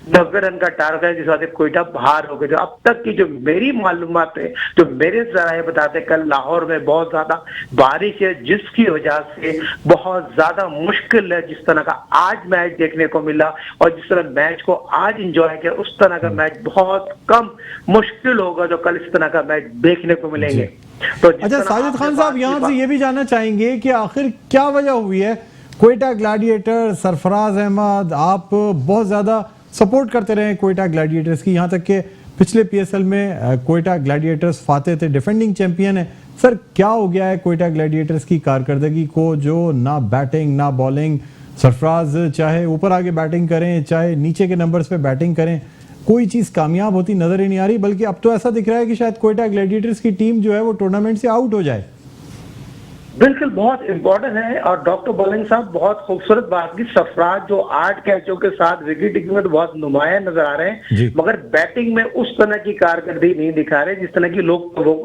90 रन का टारगेट, जिस वजह से कोयटा बाहर हो गए। जो अब तक की जो मेरी मालूमात है, जो मेरे जराए बताते कल लाहौर में बहुत ज्यादा बारिश है, जिसकी वजह से बहुत ज्यादा मुश्किल है जिस तरह का आज मैच देखने को मिला और जिस तरह मैच को आज एंजॉय किया उस तरह का मैच बहुत कम मुश्किल होगा जो कल इस तरह का मैच देखने को मिलेंगे। तो अच्छा साजिद खान साहब, यहाँ से ये भी जानना चाहेंगे कि आखिर क्या वजह हुई है कोयटा ग्लैडिएटर, सरफराज अहमद, आप बहुत ज्यादा सपोर्ट करते रहे कोयटा ग्लैडिएटर्स की, यहाँ तक कि पिछले PSL में कोयटा ग्लैडिएटर्स फाते थे, डिफेंडिंग चैंपियन है। सर क्या हो गया है कोयटा ग्लैडिएटर्स की कारकर्दगी को जो ना बैटिंग ना बॉलिंग, सरफराज चाहे ऊपर आगे बैटिंग करें चाहे नीचे के नंबर्स पे बैटिंग करें, कोई चीज़ कामयाब होती नजर ही नहीं आ रही, बल्कि अब तो ऐसा दिख रहा है कि शायद कोयटा ग्लैडिएटर्स की टीम जो है वो टूर्नामेंट से आउट हो जाए। बिल्कुल बहुत इंपॉर्टेंट है और डॉक्टर बुलंद साहब बहुत खूबसूरत बात की, सरफराज जो 8 कैचों के साथ विकेट टेकिंग में तो बहुत नुमाया नजर आ रहे हैं, मगर बैटिंग में उस तरह की कारकर्दगी नहीं दिखा रहे जिस तरह की लोग वो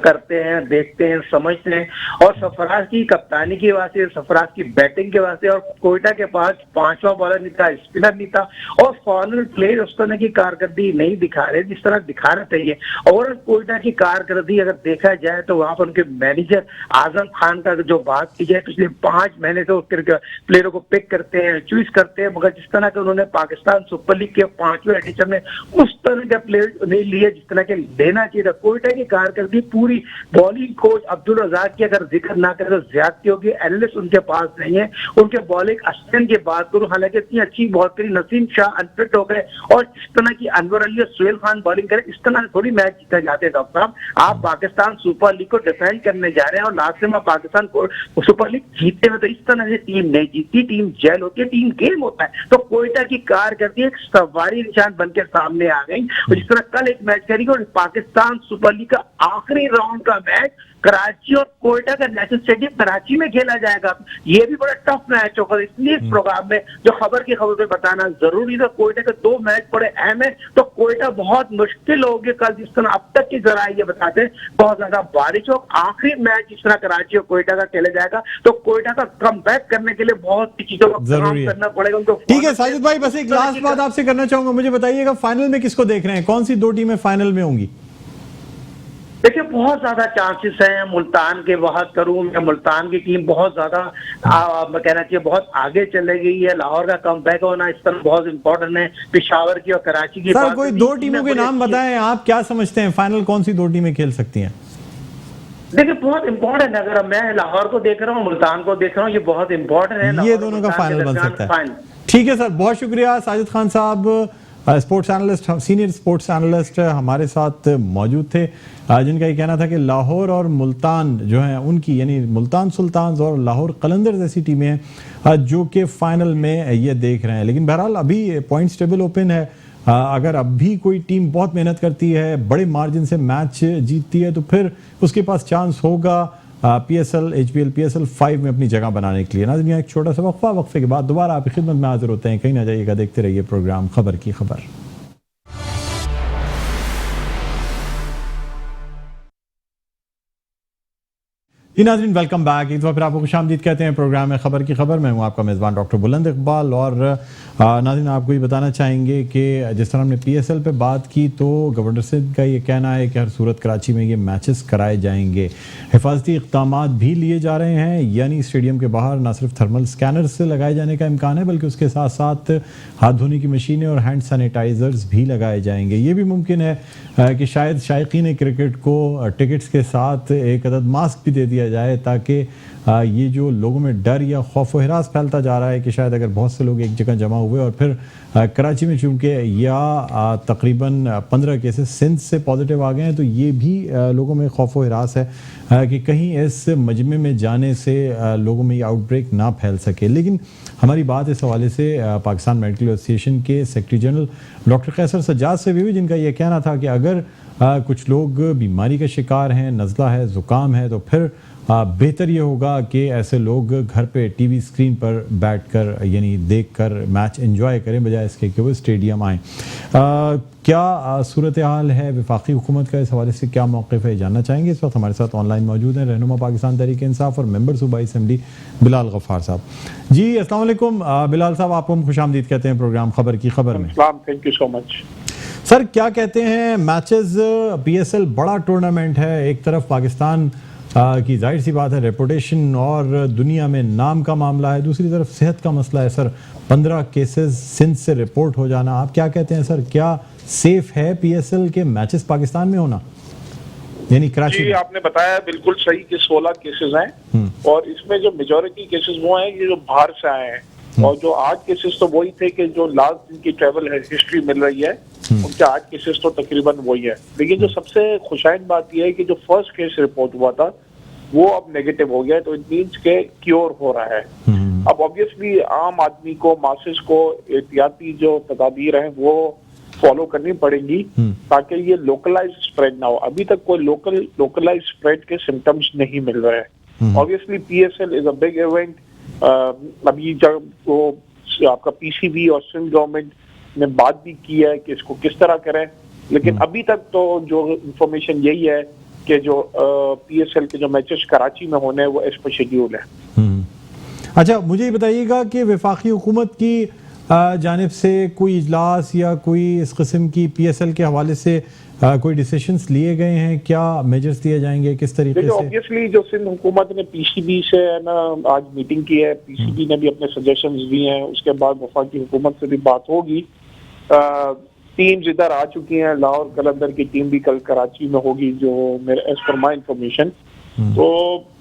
करते हैं, देखते हैं, समझते हैं। और सरफराज की कप्तानी की वजह से, सरफराज की बैटिंग के वजह से, और कोयटा के पास 5वां बॉलर नहीं था, स्पिनर नहीं था और फॉरनर प्लेयर उस तरह की कारकर्दगी नहीं दिखा रहे जिस तरह दिखा रहे थे। और कोयटा की कारकर्दगी अगर देखा जाए तो वहां पर उनके मैनेजर आजम खान का जो बात की जाए पिछले 5 महीने से प्लेयरों को पिक करते हैं, चूज करते हैं, मगर जिस तरह के उन्होंने पाकिस्तान सुपर लीग के 5वें एडिशन में उस तरह के प्लेयर नहीं लिए जिस तरह के लेना चाहिए था। कोयटा की कारकर्दगी पूरी बॉलिंग कोच अब्दुल रज़ाक की अगर जिक्र ना करें तो ज्यादती होगी। एनालिस्ट उनके पास नहीं है। उनके बॉलिंग अस्टन की बात करूं, हालांकि इतनी अच्छी बॉल करी, नसीम शाह अनफिट हो गए और इस तरह की अनवर अली और सुहेल खान बॉलिंग करे, इस तरह से थोड़ी मैच जीता जाते हैं। डॉक्टर साहब, आप पाकिस्तान सुपर लीग को डिफेंड करने जा रहे हैं और लास्ट में पाकिस्तान को सुपर लीग जीतते हुए, तो इस तरह से टीम नहीं जीतती। टीम जेल होती है, टीम गेम होता है। तो कोयटा की कारकर्दगी एक सवारी निशान बनकर सामने आ गई। और जिस तरह कल एक मैच करेगी और पाकिस्तान सुपर लीग का आखिरी राउंड का मैच कराची और कोयटा का नेशनल स्टेडियम कराची में खेला जाएगा। ये भी बड़ा टफ मैच होगा, इसलिए इस प्रोग्राम में जो खबर की खबर पे बताना जरूरी था। कोयटा के 2 मैच बड़े अहम है, तो कोयटा बहुत मुश्किल होगी कल, जिस तरह अब तक की जरा ये बताते हैं बहुत ज्यादा बारिश हो। आखिरी मैच जिस तरह कराची और कोयटा का खेला जाएगा, तो कोयटा का कम बैक करने के लिए बहुत सी चीजों का काम करना पड़ेगा उनको। ठीक है साजिद भाई, बस एक लास्ट बात आपसे करना चाहूंगा, मुझे बताइएगा फाइनल में किसको देख रहे हैं, कौन सी 2 टीमें फाइनल में होंगी? देखिए बहुत ज्यादा चांसेस हैं। मुल्तान के बात करूं मैं, मुल्तान की टीम बहुत ज्यादा मैं कहना चाहिए बहुत आगे चले गई है। लाहौर का कमबैक होना इस तरह बहुत इंपॉर्टेंट है। पेशावर की और कराची की। सर कोई 2 टीमों के नाम बताएं, आप क्या समझते हैं फाइनल कौन सी 2 टीमें खेल सकती हैं? देखिए बहुत इंपॉर्टेंट है, अगर मैं लाहौर को देख रहा हूँ, मुल्तान को देख रहा हूँ, ये बहुत इंपॉर्टेंट है। ये दोनों का फाइनल बन सकता है। ठीक है सर, बहुत शुक्रिया। साजिद खान साहब sports analyst, senior sports analyst हमारे साथ मौजूद थे, जिनका ये कहना था कि लाहौर और मुल्तान जो है उनकी, यानी मुल्तान सुल्तान्स और लाहौर कलंदर्स ऐसी टीमें हैं जो कि फाइनल में ये देख रहे हैं। लेकिन बहरहाल अभी पॉइंट्स टेबल ओपन है। अगर अब भी कोई टीम बहुत मेहनत करती है, बड़े मार्जिन से मैच जीतती है, तो फिर उसके पास चांस होगा PSL HPL PSL 5 में अपनी जगह बनाने के लिए। नाज़रीन, एक छोटा सा वक्फे के बाद दोबारा आपकी खिदमत में हाजिर होते हैं। कहीं ना जाइएगा, देखते रहिए प्रोग्राम खबर की खबर। जी नाज़रीन, वेलकम बैक। एक बार फिर आपको खुशामदीद कहते हैं प्रोग्राम में खबर की खबर। मैं हूं आपका मेज़बान डॉक्टर बुलंद इकबाल। और नाज़रीन, आपको ये बताना चाहेंगे कि जिस तरह हमने PSL पे बात की, तो गवर्नर सिंध का ये कहना है कि हर सूरत कराची में ये मैचेस कराए जाएंगे। हिफाजती इक़दामात भी लिए जा रहे हैं, यानी स्टेडियम के बाहर ना सिर्फ थर्मल स्कैनर से लगाए जाने का इम्कान है, बल्कि उसके साथ साथ हाथ धोने की मशीनें और हैंड सैनिटाइज़र्स भी लगाए जाएंगे। ये भी मुमकिन है कि शायद शायकीन क्रिकेट को टिकट्स के साथ एक अदद मास्क भी दे दिया जाए, ताकि ये जो लोगों में डर या खौफ व हिरास फैलता जा रहा है कि शायद अगर बहुत से लोग एक जगह जमा हुए और फिर कराची में चूँकि या तकरीबन 15 केसेस सिंध से पॉजिटिव आ गए हैं, तो ये भी लोगों में खौफ व हिरास है कि कहीं इस मजमे में जाने से लोगों में ये आउटब्रेक ना फैल सके। लेकिन हमारी बात इस हवाले से पाकिस्तान मेडिकल एसोसिएशन के secretary general doctor Qaiser Sajjad से भी हुई, जिनका यह कहना था कि अगर कुछ लोग बीमारी का शिकार हैं, नज़ला है, ज़ुकाम है, तो फिर बेहतर ये होगा कि ऐसे लोग घर पे टीवी स्क्रीन पर बैठकर यानी देखकर मैच एंजॉय करें, बजाय इसके कि वो स्टेडियम आएँ। क्या सूरत हाल है वफाकी हुकूमत का, इस हवाले से क्या मौक़िफ़ है, जानना चाहेंगे। इस वक्त हमारे साथ ऑनलाइन मौजूद हैं रहनुमा पाकिस्तान तहरीक इंसाफ और मेंबर सूबाई असेंबली बिलाल गफ्फार साहब। जी अस्सलाम वालेकुम बिलाल साहब, आपको हम खुशामदीद कहते हैं प्रोग्राम खबर की खबर में। Thank you so much sir, क्या कहते हैं मैचेस? PSL बड़ा टूर्नामेंट है, एक तरफ पाकिस्तान की जाहिर सी बात है रेपुटेशन और दुनिया में नाम का मामला है, दूसरी तरफ सेहत का मसला है। सर 15 केसेस सिंध से रिपोर्ट हो जाना, आप क्या कहते हैं सर, क्या सेफ है PSL के मैचेस पाकिस्तान में होना, यानी कराची? जी, आपने बताया बिल्कुल सही कि 16 केसेस हैं और इसमें जो मेजॉरिटी केसेस वो हैं ये जो बाहर से आए हैं, और जो 8 केसेस तो वही थे कि जो लास्ट दिन की ट्रैवल हिस्ट्री मिल रही है उनके 8 केसेस तो तकरीबन वही है। लेकिन जो सबसे खुशाइन बात यह है कि जो फर्स्ट केस रिपोर्ट हुआ था वो अब नेगेटिव हो गया, तो इट मीन्स के क्योर हो रहा है। अब ऑब्वियसली आम आदमी को, मासेस को एहतियाती जो तदाबीर हैं वो फॉलो करनी पड़ेगी ताकि ये लोकलाइज स्प्रेड ना हो। अभी तक कोई लोकलाइज स्प्रेड के सिम्टम्स नहीं मिल रहे हैं। Obviously PSL is a big event. अभी जब वो आपका PCB और सिंध गवर्नमेंट ने बात भी की है कि इसको किस तरह करें, लेकिन अभी तक तो जो इंफॉर्मेशन यही है कि जो PSL के जो मैचेस कराची में होने हैं वो एज पर शेड्यूल है। अच्छा, मुझे ये बताइएगा कि वफाकी हुकूमत की जानिब से कोई इजलास या कोई इस किस्म की PSL के हवाले से कोई डिसीजंस लिए गए हैं, क्या मेजर्स लिए जाएंगे, किस तरीके से? ऑब्वियसली जो सिंध हुकूमत ने PCB से ना आज मीटिंग की है, PCB ने भी अपने सजेशंस दिए हैं, उसके बाद वफाकी हुकूमत से भी बात होगी। टीम्स इधर आ चुकी हैं, लाहौर कलंदर की टीम भी कल कराची में होगी, जो मेरे एज पर माई इंफॉर्मेशन। तो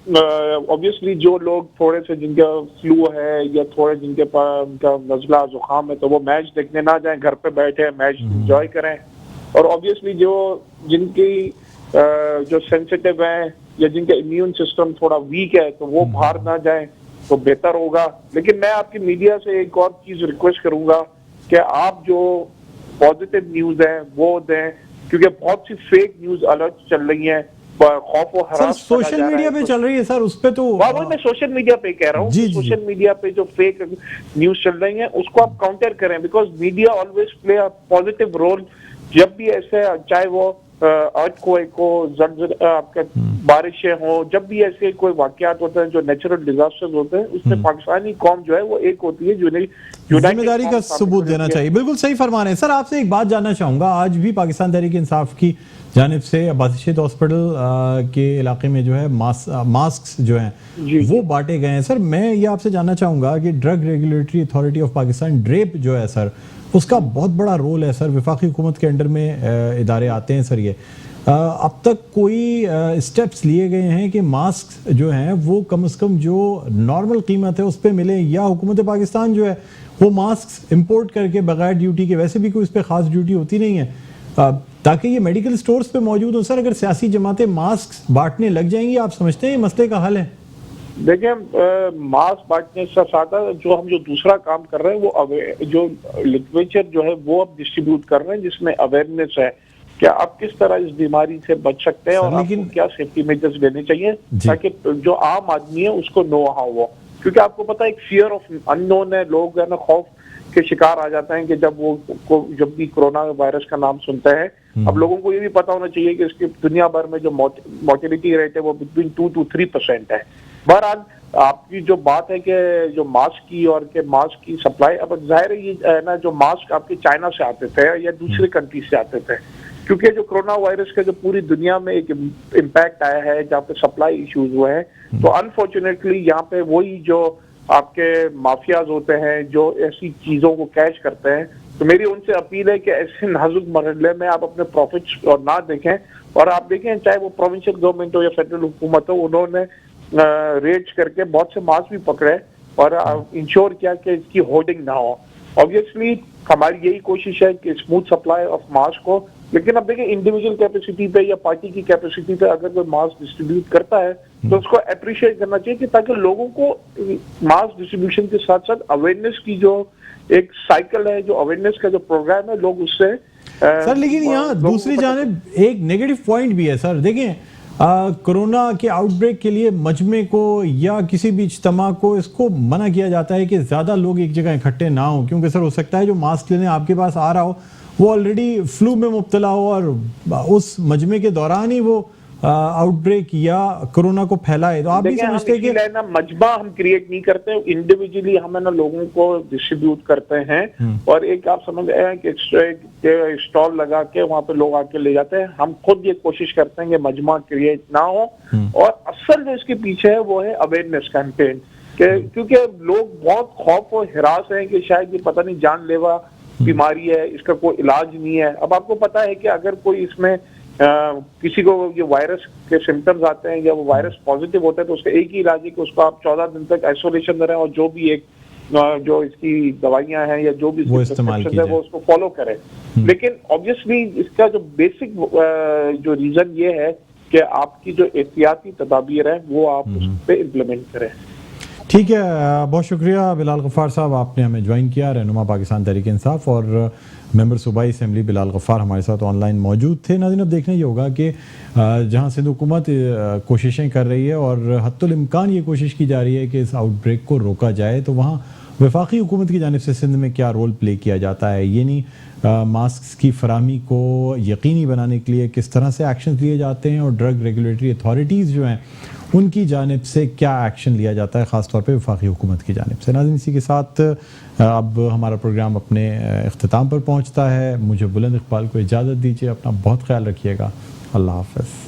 ऑब्वियसली जो लोग थोड़े से जिनका फ्लू है या थोड़े जिनके पास उनका नजला जुकाम है, तो वो मैच देखने ना जाएं, घर पे बैठे मैच एंजॉय करें। और ऑब्वियसली जो जिनकी जो सेंसिटिव हैं या जिनका इम्यून सिस्टम थोड़ा वीक है, तो वो बाहर ना जाएं तो बेहतर होगा। लेकिन मैं आपकी मीडिया से एक और चीज रिक्वेस्ट करूंगा कि आप जो पॉजिटिव न्यूज है वो दें, क्योंकि बहुत सी फेक न्यूज अलर्ट चल रही हैं, खौफ और सर सोशल मीडिया पे चल रही है सर, उस पे तो वही मैं सोशल मीडिया पे कह रहा हूँ, सोशल मीडिया पे जो फेक न्यूज चल रही है उसको आप काउंटर करें, because media always play a positive role. जब भी ऐसे, चाहे वो अर्थक्वेक हो, आपके बारिशें हो, जब भी ऐसे कोई वाकयात होते हैं जो नेचुरल डिजास्टर्स होते हैं, उसमें पाकिस्तानी कौम जो है वो एक होती है, जिम्मेदारी का सबूत देना चाहिए। बिल्कुल सही फरमा रहे हैं सर। आपसे एक बात जानना चाहूंगा, आज भी पाकिस्तान तहरीक इंसाफ की जानिब से बादशाह हॉस्पिटल के इलाके में जो है मास्क जो हैं वो बांटे गए हैं। सर मैं ये आपसे जानना चाहूंगा कि drug regulatory authority of Pakistan drape जो है सर, उसका बहुत बड़ा रोल है सर, वफाकी हुकूमत के अंडर में इदारे आते हैं सर। ये अब तक कोई स्टेप्स लिए गए हैं कि मास्क जो हैं वो कम से कम जो नॉर्मल कीमत है उस पर मिले, या हुकूमत पाकिस्तान जो है वो मास्क इंपोर्ट करके बगैर ड्यूटी के, वैसे भी कोई इस पर खास ड्यूटी होती नहीं है, ताकि ये मेडिकल स्टोर्स पे मौजूद हो। सर अगर सियासी जमातें मास्क बांटने लग जाएंगी, आप समझते हैं ये मसले का हल है? देखिए, मास्क बांटने से साथ जो दूसरा काम कर रहे हैं वो जो लिटरेचर जो है वो अब डिस्ट्रीब्यूट कर रहे हैं, जिसमें अवेयरनेस है कि आप किस तरह इस बीमारी से बच सकते हैं और आपको क्या सेफ्टी मेजर्स लेने चाहिए, ताकि जो आम आदमी है उसको नो हाउ हो। क्योंकि आपको पता है एक फियर ऑफ अननोन है, लोग है ना खौफ के शिकार आ जाते हैं कि जब भी कोरोना वायरस का नाम सुनते हैं। अब लोगों को ये भी पता होना चाहिए कि इसकी दुनिया भर में जो मोर्टेलिटी रेट है वो बिटवीन 2 to 3% है। बहरहाल आपकी जो बात है कि जो मास्क की और के मास्क की सप्लाई, अब जाहिर है ये ना जो मास्क आपके चाइना से आते थे या दूसरे कंट्री से आते थे, क्योंकि जो कोरोना वायरस का जो पूरी दुनिया में एक इम्पैक्ट आया है जहाँ पे सप्लाई इश्यूज हुए हैं, तो अनफॉर्चुनेटली यहाँ पे वही जो आपके माफियाज होते हैं जो ऐसी चीजों को कैच करते हैं। तो मेरी उनसे अपील है कि ऐसे नाजुक मरहले में आप अपने प्रॉफिट्स और ना देखें, और आप देखें चाहे वो प्रोविंशियल गवर्नमेंट हो या फेडरल हुकूमत हो, उन्होंने रेड्स करके बहुत से मास्क भी पकड़े और इंश्योर किया कि इसकी होर्डिंग ना हो। ऑब्वियसली हमारी यही कोशिश है कि स्मूथ सप्लाई ऑफ मास्क हो, लेकिन अब देखिए इंडिविजुअल कैपेसिटी पे या पार्टी की कैपेसिटी पे अगर कोई मास्क डिस्ट्रीब्यूट करता है तो उसको अप्रिशिएट करना चाहिए, कि ताकि लोगों को मास्क डिस्ट्रीब्यूशन के साथ साथ अवेयरनेस की जो एक साइकिल है, जो अवेयरनेस का जो प्रोग्राम है, लोग उससे सर। लेकिन यहाँ दूसरी जानिब एक नेगेटिव पॉइंट भी है सर। देखें कोरोना के आउटब्रेक के लिए मजमे को या किसी भी इज्तिमा को इसको मना किया जाता है कि ज़्यादा लोग एक जगह इकट्ठे ना हो, क्योंकि सर हो सकता है जो मास्क लेने आपके पास आ रहा हो वो ऑलरेडी फ्लू में मुब्तला हो और उस मजमे के दौरान ही वो आउटब्रेक या कोरोना को फैलाए। तो आप भी समझते हैं कि ना मजमा हम क्रिएट नहीं करते, इंडिविजुअली हम ना लोगों को डिस्ट्रीब्यूट करते हैं, और एक आप समझ रहे हैं कि स्टॉल लगा के वहां पे लोग आके ले जाते हैं। हम खुद ये कोशिश करते हैं कि मजमा क्रिएट ना हो, और असल जो इसके पीछे है वो है अवेयरनेस कैंपेन, क्योंकि लोग बहुत खौफ और हिरास हैं कि शायद ये पता नहीं जानलेवा बीमारी है, इसका कोई इलाज नहीं है। अब आपको पता है कि अगर कोई इसमें किसी को ये वायरस के सिम्टम्स आते हैं या वो वायरस पॉजिटिव होता है, तो उसका एक ही इलाज है कि उसको आप 14 दिन तक आइसोलेशन में रहें और जो भी एक जो इसकी दवाइयां हैं या जो भी प्रिस्क्रिप्शन है वो उसको फॉलो करें। लेकिन ऑब्वियसली इसका जो बेसिक जो रीजन ये है कि आपकी जो एहतियाती तदाबीर है वो आप उस पर इम्प्लीमेंट करें। ठीक है, बहुत शुक्रिया बिलाल गफ्फार साहब, आपने हमें ज्वाइन किया। रहनुमा पाकिस्तान तहरीक इंसाफ और मेंबर सूबाई असेंबली बिलाल गफ्फार हमारे साथ ऑनलाइन मौजूद थे। नाज़रीन अब देखना ये होगा कि जहां सिंध हुकूमत कोशिशें कर रही है और हत्तुल इम्कान ये कोशिश की जा रही है कि इस आउटब्रेक को रोका जाए, तो वहाँ वफाकी हुकूमत की जानिब से सिंध में क्या रोल प्ले किया जाता है, ये नहीं मास्क की फराहमी को यकीनी बनाने के लिए किस तरह से एक्शन लिए जाते हैं और ड्रग रेगुलेटरी अथॉरिटीज़ जो हैं उनकी जानिब से क्या एक्शन लिया जाता है, ख़ासतौर पे वफाकी हुकूमत की जानिब से। नाज़रीन इसी के साथ अब हमारा प्रोग्राम अपने इख्तिताम पर पहुंचता है। मुझे बुलंद इकबाल को इजाज़त दीजिए, अपना बहुत ख्याल रखिएगा। अल्लाह हाफ़िज़।